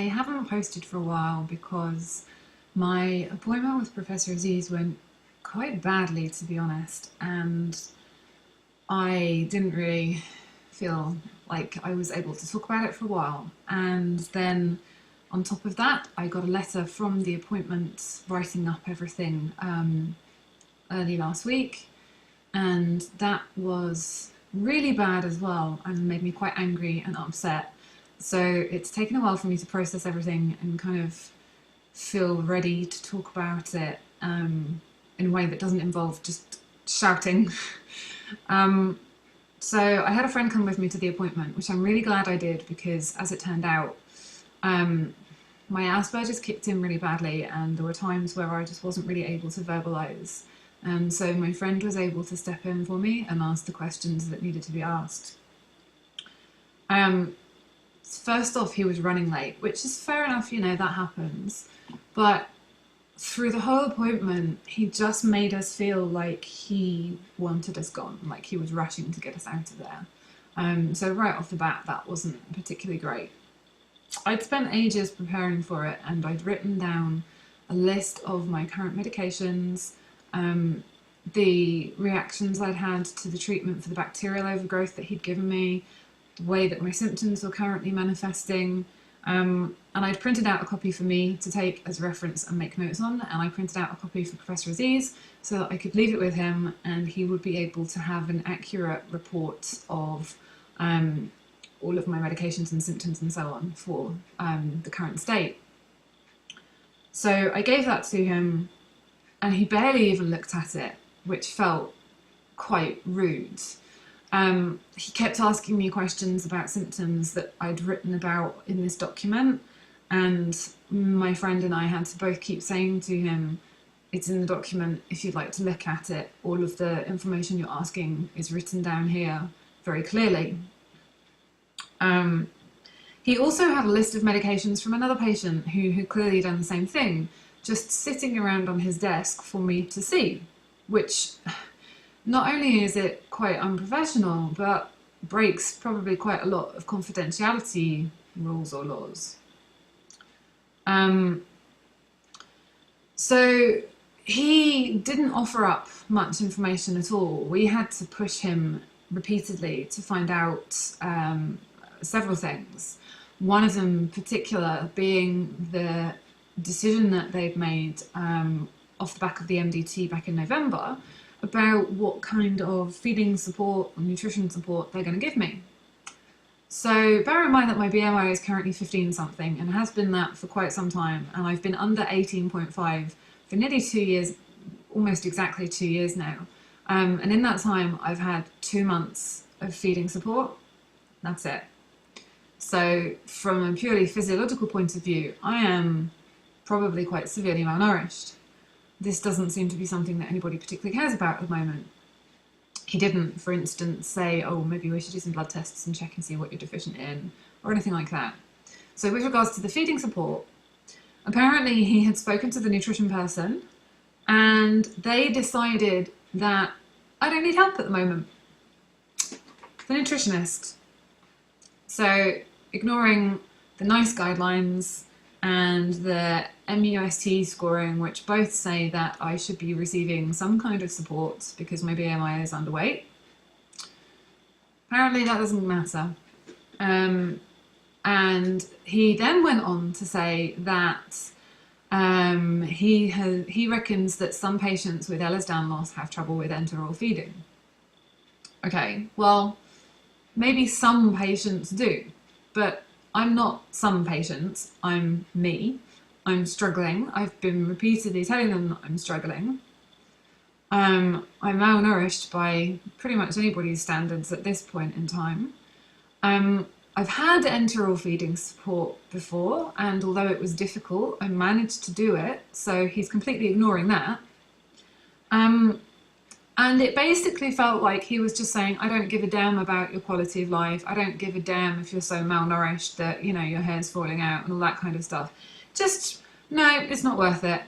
haven't posted for a while because my appointment with Professor Aziz went quite badly, to be honest, and I didn't really feel like I was able to talk about it for a while. And then on top of that, I got a letter from the appointment writing up everything early last week, and that was really bad as well and made me quite angry and upset. So it's taken a while for me to process everything and kind of feel ready to talk about it in a way that doesn't involve just shouting. So I had a friend come with me to the appointment, which I'm really glad I did because, as it turned out, my Asperger's kicked in really badly and there were times where I just wasn't really able to verbalise. And so my friend was able to step in for me and ask the questions that needed to be asked. First off, he was running late, which is fair enough, you know, that happens. But through the whole appointment, he just made us feel like he wanted us gone, like he was rushing to get us out of there. So right off the bat, that wasn't particularly great. I'd spent ages preparing for it and I'd written down a list of my current medications, the reactions I'd had to the treatment for the bacterial overgrowth that he'd given me, the way that my symptoms were currently manifesting, and I'd printed out a copy for me to take as reference and make notes on, and I printed out a copy for Professor Aziz so that I could leave it with him and he would be able to have an accurate report of all of my medications and symptoms and so on for the current state. So I gave that to him and he barely even looked at it, which felt quite rude. He kept asking me questions about symptoms that I'd written about in this document, and my friend and I had to both keep saying to him, it's in the document if you'd like to look at it, all of the information you're asking is written down here very clearly. He also had a list of medications from another patient who had clearly done the same thing, just sitting around on his desk for me to see, which not only is it quite unprofessional, but breaks probably quite a lot of confidentiality rules or laws. So he didn't offer up much information at all. We had to push him repeatedly to find out several things. One of them in particular being the decision that they've made off the back of the MDT back in November about what kind of feeding support or nutrition support they're going to give me. So bear in mind that my BMI is currently 15 something and has been that for quite some time, and I've been under 18.5 for nearly 2 years, almost exactly 2 years now. And in that time I've had 2 months of feeding support. That's it. So from a purely physiological point of view, I am probably quite severely malnourished. This doesn't seem to be something that anybody particularly cares about at the moment. He didn't, for instance, say, oh, maybe we should do some blood tests and check and see what you're deficient in, or anything like that. So with regards to the feeding support, apparently he had spoken to the nutrition person and they decided that I don't need help at the moment. The nutritionist. So ignoring the NICE guidelines and the MUST scoring, which both say that I should be receiving some kind of support because my BMI is underweight. Apparently that doesn't matter. And he then went on to say that he reckons that some patients with Ehlers-Danlos loss have trouble with enteral feeding. Okay, well, maybe some patients do, but I'm not some patients, I'm me. I'm struggling. I've been repeatedly telling them that I'm struggling. I'm malnourished by pretty much anybody's standards at this point in time. I've had enteral feeding support before, and although it was difficult, I managed to do it, so he's completely ignoring that. And it basically felt like he was just saying, I don't give a damn about your quality of life. I don't give a damn if you're so malnourished that, you know, your hair's falling out and all that kind of stuff. Just, no, it's not worth it.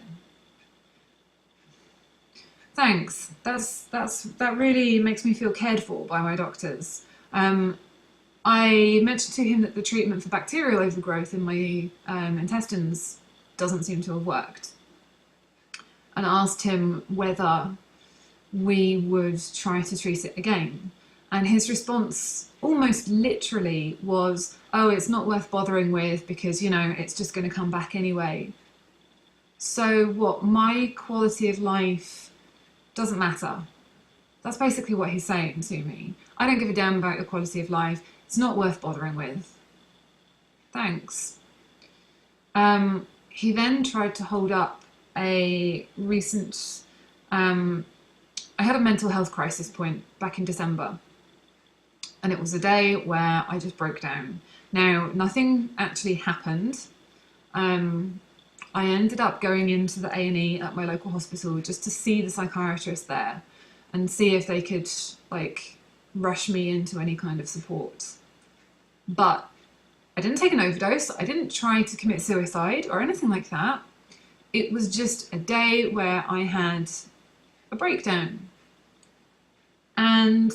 Thanks. That really makes me feel cared for by my doctors. I mentioned to him that the treatment for bacterial overgrowth in my intestines doesn't seem to have worked, and asked him whether we would try to treat it again. And his response almost literally was, oh, it's not worth bothering with because, you know, it's just going to come back anyway. So what, my quality of life doesn't matter? That's basically what he's saying to me. I don't give a damn about your quality of life. It's not worth bothering with. Thanks. He then tried to hold up a recent... I had a mental health crisis point back in December. And it was a day where I just broke down. Now, nothing actually happened. I ended up going into the A&E at my local hospital just to see the psychiatrist there and see if they could, like, rush me into any kind of support. But I didn't take an overdose. I didn't try to commit suicide or anything like that. It was just a day where I had a breakdown. And,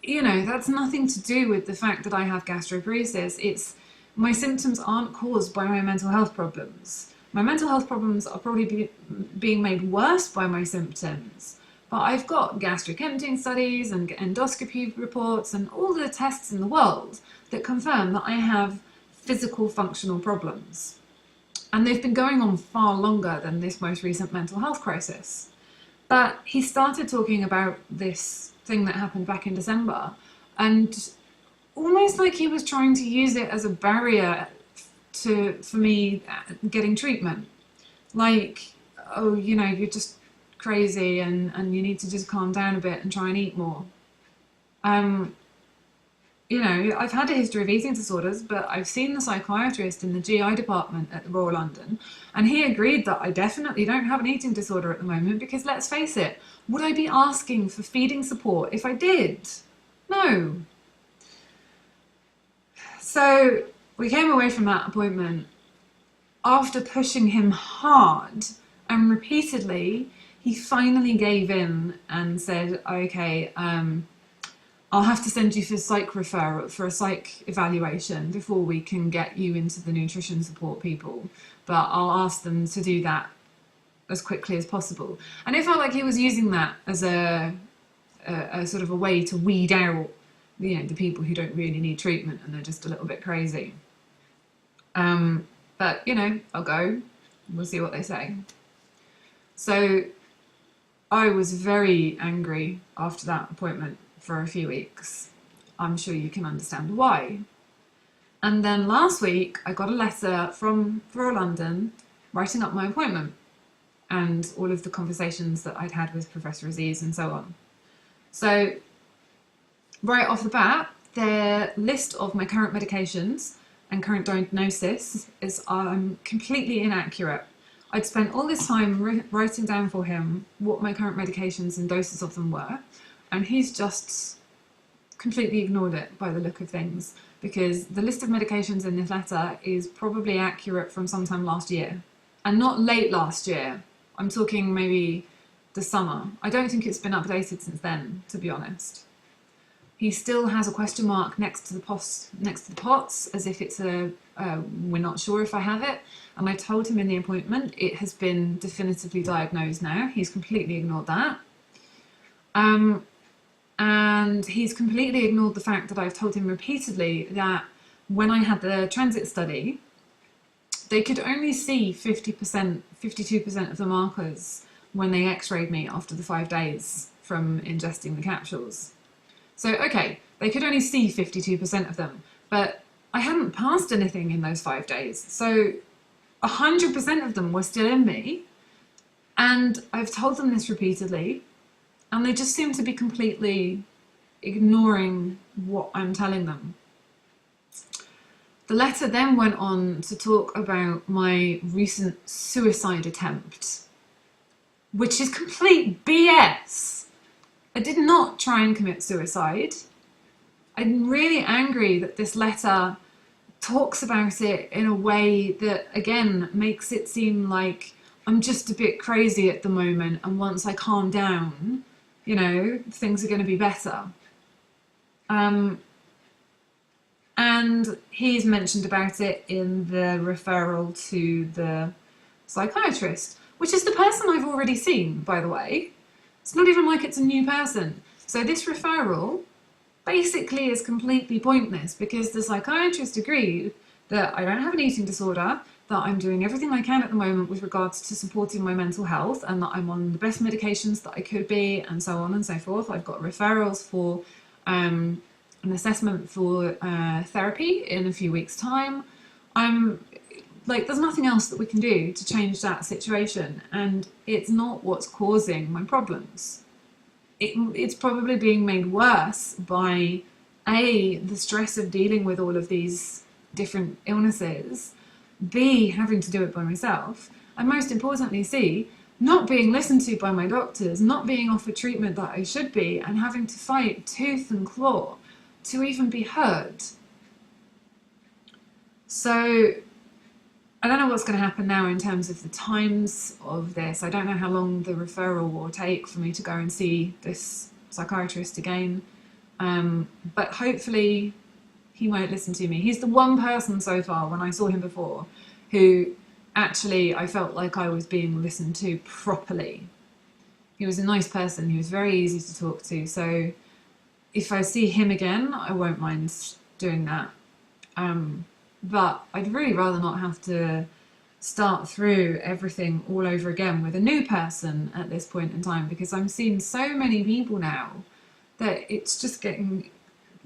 you know, that's nothing to do with the fact that I have gastroparesis. It's, my symptoms aren't caused by my mental health problems. My mental health problems are probably being made worse by my symptoms. But I've got gastric emptying studies and endoscopy reports and all the tests in the world that confirm that I have physical functional problems. And they've been going on far longer than this most recent mental health crisis. But he started talking about this thing that happened back in December, and almost like he was trying to use it as a barrier for me getting treatment. Like, oh, you know, you're just crazy and you need to just calm down a bit and try and eat more. You know, I've had a history of eating disorders, but I've seen the psychiatrist in the GI department at the Royal London, and he agreed that I definitely don't have an eating disorder at the moment because, let's face it, would I be asking for feeding support if I did? No. So we came away from that appointment after pushing him hard and repeatedly. He finally gave in and said, okay, I'll have to send you for a psych evaluation before we can get you into the nutrition support people. But I'll ask them to do that as quickly as possible. And it felt like he was using that as a sort of a way to weed out, you know, the people who don't really need treatment and they're just a little bit crazy. But, you know, I'll go. We'll see what they say. So I was very angry after that appointment for a few weeks. I'm sure you can understand why. And then last week I got a letter from Royal London writing up my appointment and all of the conversations that I'd had with Professor Aziz and so on. So right off the bat, their list of my current medications and current diagnosis is completely inaccurate. I'd spent all this time writing down for him what my current medications and doses of them were, and he's just completely ignored it by the look of things, because the list of medications in this letter is probably accurate from sometime last year, and not late last year. I'm talking maybe the summer. I don't think it's been updated since then, to be honest. He still has a question mark next to the pots, as if it's we're not sure if I have it. And I told him in the appointment it has been definitively diagnosed now. He's completely ignored that. And he's completely ignored the fact that I've told him repeatedly that when I had the transit study, they could only see 50%, 52% of the markers when they x-rayed me after the 5 days from ingesting the capsules. So, okay, they could only see 52% of them, but I hadn't passed anything in those 5 days. So 100% of them were still in me. And I've told them this repeatedly, and they just seem to be completely ignoring what I'm telling them. The letter then went on to talk about my recent suicide attempt, which is complete BS. I did not try and commit suicide. I'm really angry that this letter talks about it in a way that, again, makes it seem like I'm just a bit crazy at the moment, and once I calm down, you know, things are going to be better. And he's mentioned about it in the referral to the psychiatrist, which is the person I've already seen, by the way. It's not even like it's a new person. So this referral basically is completely pointless because the psychiatrist agreed that I don't have an eating disorder, that I'm doing everything I can at the moment with regards to supporting my mental health, and that I'm on the best medications that I could be, and so on and so forth. I've got referrals for an assessment for therapy in a few weeks' time. I'm like, there's nothing else that we can do to change that situation, and it's not what's causing my problems. It's probably being made worse by the stress of dealing with all of these different illnesses, B, having to do it by myself, and most importantly, C, not being listened to by my doctors, not being offered treatment that I should be, and having to fight tooth and claw to even be heard. So I don't know what's going to happen now in terms of the times of this. I don't know how long the referral will take for me to go and see this psychiatrist again. But hopefully he won't listen to me. He's the one person so far, when I saw him before, who actually I felt like I was being listened to properly. He was a nice person. He was very easy to talk to. So if I see him again, I won't mind doing that. But I'd really rather not have to start through everything all over again with a new person at this point in time, because I'm seeing so many people now that it's just getting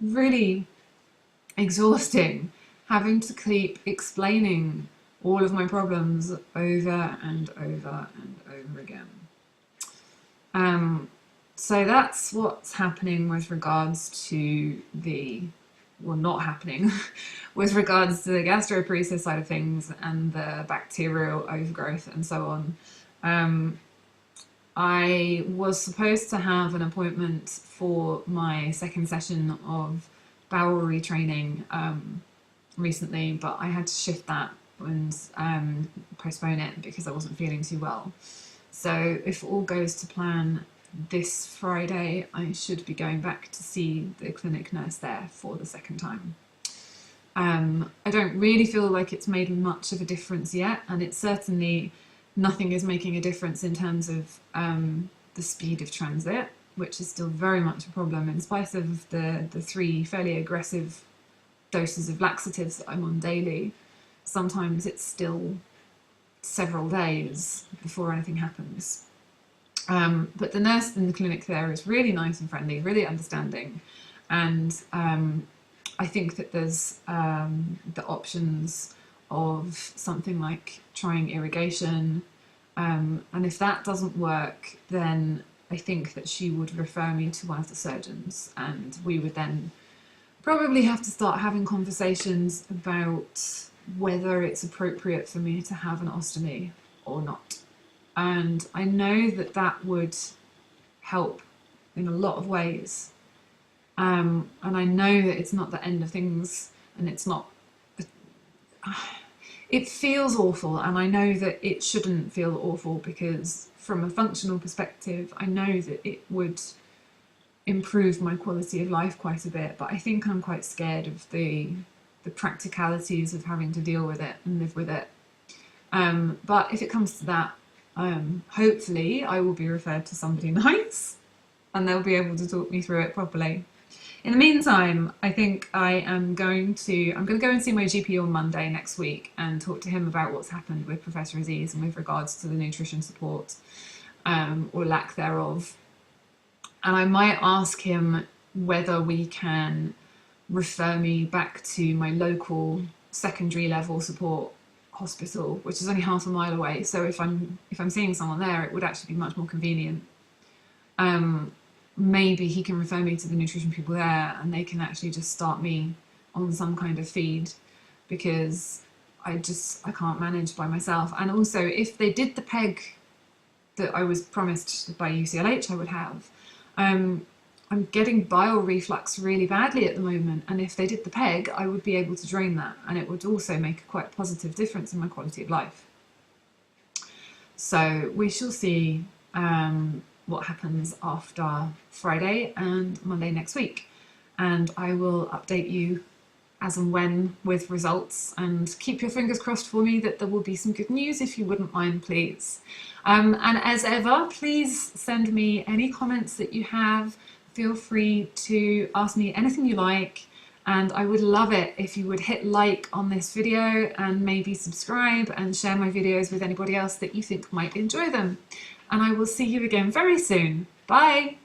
really exhausting having to keep explaining all of my problems over and over and over again. So that's what's happening with regards to not happening with regards to the gastroparesis side of things and the bacterial overgrowth and so on. I was supposed to have an appointment for my second session of bowel retraining recently, but I had to shift that and postpone it because I wasn't feeling too well. So if all goes to plan, this Friday I should be going back to see the clinic nurse there for the second time. I don't really feel like it's made much of a difference yet, and it's certainly nothing is making a difference in terms of the speed of transit, which is still very much a problem in spite of the 3 fairly aggressive doses of laxatives that I'm on daily. Sometimes it's still several days before anything happens. But the nurse in the clinic there is really nice and friendly, really understanding, and I think that there's the options of something like trying irrigation, and if that doesn't work, then I think that she would refer me to one of the surgeons, and we would then probably have to start having conversations about whether it's appropriate for me to have an ostomy or not. And I know that that would help in a lot of ways. And I know that it's not the end of things, and it's not, it feels awful, and I know that it shouldn't feel awful, because from a functional perspective, I know that it would improve my quality of life quite a bit, but I think I'm quite scared of the practicalities of having to deal with it and live with it. But if it comes to that, hopefully I will be referred to somebody nice and they'll be able to talk me through it properly. In the meantime, I think I'm going to go and see my GP on Monday next week and talk to him about what's happened with Professor Aziz and with regards to the nutrition support, or lack thereof. And I might ask him whether we can refer me back to my local secondary level support hospital, which is only half a mile away. So if I'm seeing someone there, it would actually be much more convenient. Maybe he can refer me to the nutrition people there, and they can actually just start me on some kind of feed, because I can't manage by myself. And also, if they did the PEG that I was promised by UCLH I would have, I'm getting bile reflux really badly at the moment, and if they did the PEG, I would be able to drain that, and it would also make a quite positive difference in my quality of life. So we shall see what happens after Friday and Monday next week, and I will update you as and when with results, and keep your fingers crossed for me that there will be some good news if you wouldn't mind, please. And as ever, please send me any comments that you have. Feel free to ask me anything you like, and I would love it if you would hit like on this video and maybe subscribe and share my videos with anybody else that you think might enjoy them. And I will see you again very soon. Bye!